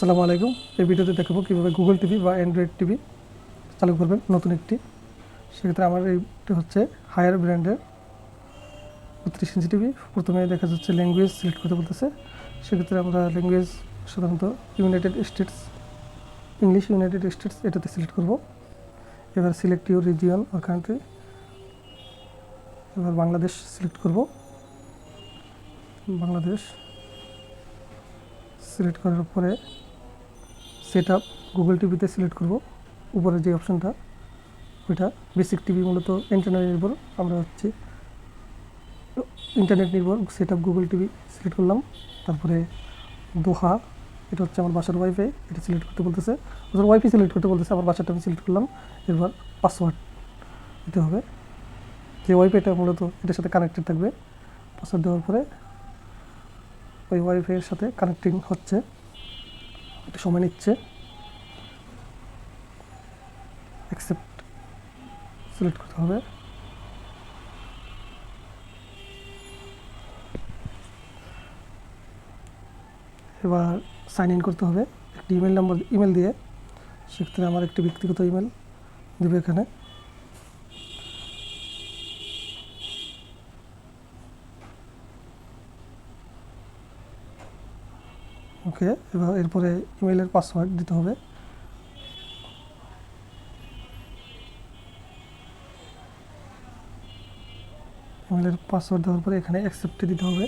আসসালামু আলাইকুম। এই ভিডিওতে দেখাবো কীভাবে গুগল টিভি বা অ্যান্ড্রয়েড টিভি চালু করবেন নতুন একটি। সেক্ষেত্রে আমার এইটি হচ্ছে হায়ার ব্র্যান্ডের 32 ইঞ্চি টিভি। প্রথমে দেখা যাচ্ছে ল্যাঙ্গুয়েজ সিলেক্ট করতে বলতেছে। সেক্ষেত্রে আমরা ল্যাঙ্গুয়েজ সাধারণত United States, English United States এটাতে সিলেক্ট করব। এবার সিলেক্ট ইউর রিজিয়ন আর কান্ট্রি। এবার বাংলাদেশ সিলেক্ট করব। বাংলাদেশ সিলেক্ট করার পরে সেট আপ গুগল টিভিতে সিলেক্ট করব। উপরে যে অপশানটা ওইটা বেসিক টিভি, মূলত ইন্টারনেট নির্ভর, আমরা হচ্ছে ইন্টারনেট নির্ভর set up Google TV select করলাম। তারপরে দোহা, এটা হচ্ছে আমার বাসার ওয়াইফাই, এটা সিলেক্ট করতে বলতেছে। ওদের ওয়াইফাই সিলেক্ট করতে বলতেছে, আমার বাসাটা আমি সিলেক্ট করলাম। এবার পাসওয়ার্ড দিতে হবে, যে ওয়াইফাইটা মূলত এটার সাথে কানেক্টেড থাকবে। পাসওয়ার্ড দেওয়ার পরে ওই ওয়াইফাইয়ের সাথে কানেক্টিং হচ্ছে, একটু সময় নিচ্ছে। অ্যাকসেপ্ট সিলেক্ট করতে হবে। এবার সাইন ইন করতে হবে একটি ইমেল নাম্বার, ইমেল দিয়ে। সেক্ষেত্রে আমার একটি ব্যক্তিগত ইমেল দেবে এখানে। ওকে, এবার এরপরে ইমেলের পাসওয়ার্ড দিতে হবে। ইমেলের পাসওয়ার্ড দেওয়ার পরে এখানে অ্যাকসেপ্টে দিতে হবে।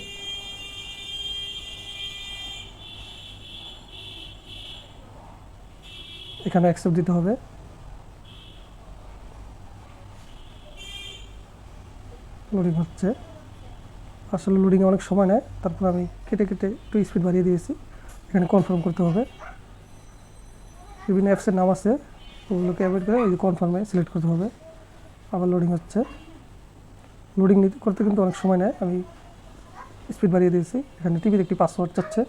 এখানে অ্যাকসেপ্ট দিতে হবে। লোডিং হচ্ছে, আসলে লোডিংয়ে অনেক সময় নেয়, তারপর আমি কেটে কেটে একটু স্পিড বাড়িয়ে দিয়েছি। এখানে কনফার্ম করতে হবে। বিভিন্ন অ্যাপসের নাম আছে, ওগুলোকে অ্যাভয়েড করে ওই যে কনফার্মে সিলেক্ট করতে হবে। আবার লোডিং হচ্ছে, লোডিং করতে কিন্তু অনেক সময় নেয়, আমি স্পিড বাড়িয়ে দিয়েছি। এখানে টিভির একটি পাসওয়ার্ড চাচ্ছে,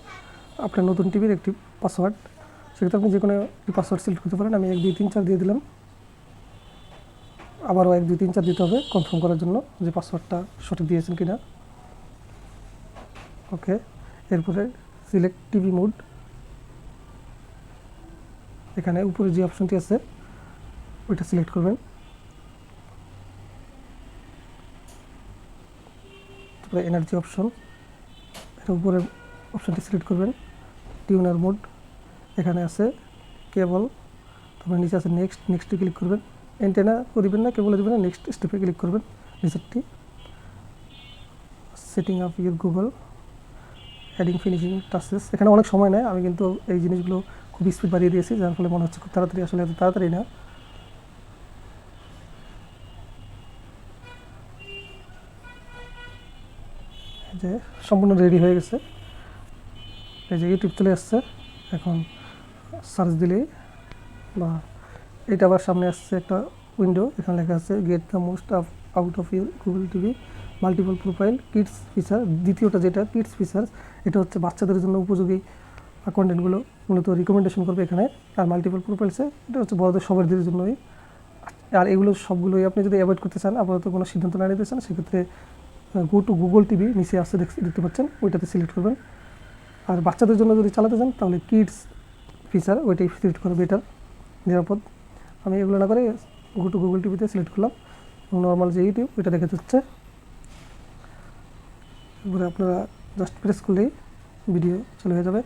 আপনার নতুন টিভির একটি পাসওয়ার্ড। সেক্ষেত্রে আপনি যে কোনো একটি পাসওয়ার্ড সিলেক্ট করতে পারেন। আমি 1 2 3 4 দিয়ে দিলাম। আবারও 1 2 3 4 দিতে হবে কনফার্ম করার জন্য যে পাসওয়ার্ডটা সঠিক দিয়েছেন কিনা। ওকে, এরপরে সিলেক্ট টিভি মোড। এখানে উপরে যে অপশনটি আছে ওইটা সিলেক্ট করবেন। তারপরে এনার্জি অপশন, এটা উপরের অপশনটি সিলেক্ট করবেন। টিউনার মোড এখানে আছে, কেবল। তারপরে নিচে আছে নেক্সট, নেক্সটে ক্লিক করবেন। অ্যান্টেনা দিবেন না, কেবল দিবেন না, নেক্সট স্টেপে ক্লিক করবেন নিচেরটি। Setting up your Google, adding finishing touches. এখানে অনেক সময় নেয়, আমি কিন্তু এই জিনিসগুলো খুব স্পিড বাড়িয়ে দিয়েছি, যার ফলে মনে হচ্ছে খুব তাড়াতাড়ি, আসলে এত তাড়াতাড়ি না। যে সম্পূর্ণ রেডি হয়ে গেছে। এই যে ইউটিউব চলে আসছে। এখন সার্চ দিলেই বা এটা আবার সামনে আসছে একটা উইন্ডো, এখানে লেখা আছে get the most out of your Google TV multiple profile kids feature. দ্বিতীয়টা যেটা কিডস ফিচার্স, এটা হচ্ছে বাচ্চাদের জন্য উপযোগী কন্টেন্টগুলো মূলত রিকমেন্ডেশন করবে এখানে। আর মাল্টিপল প্রোফাইলসে এটা হচ্ছে বড়দের সবারদের জন্যই। আর এগুলো সবগুলোই আপনি যদি অ্যাভয়েড করতে চান, আপাতত কোনো সিদ্ধান্ত না নিতে চান, সেক্ষেত্রে গো টু গুগল টিভি নিচে আসছে দেখতে পাচ্ছেন, ওইটাতে সিলেক্ট করবেন। আর বাচ্চাদের জন্য যদি চালাতে চান তাহলে কিডস ফিচার ওইটাই সিলেক্ট করা বেটার, নিরাপদ। আমি এগুলো না করে গো টু গুগল টিভিতে সিলেক্ট করলাম এবং নর্মাল যে ইউটিউব ওইটা দেখা যাচ্ছে। এবারে আপনারা জাস্ট প্রেস করলেই ভিডিও চালু হয়ে যাবে।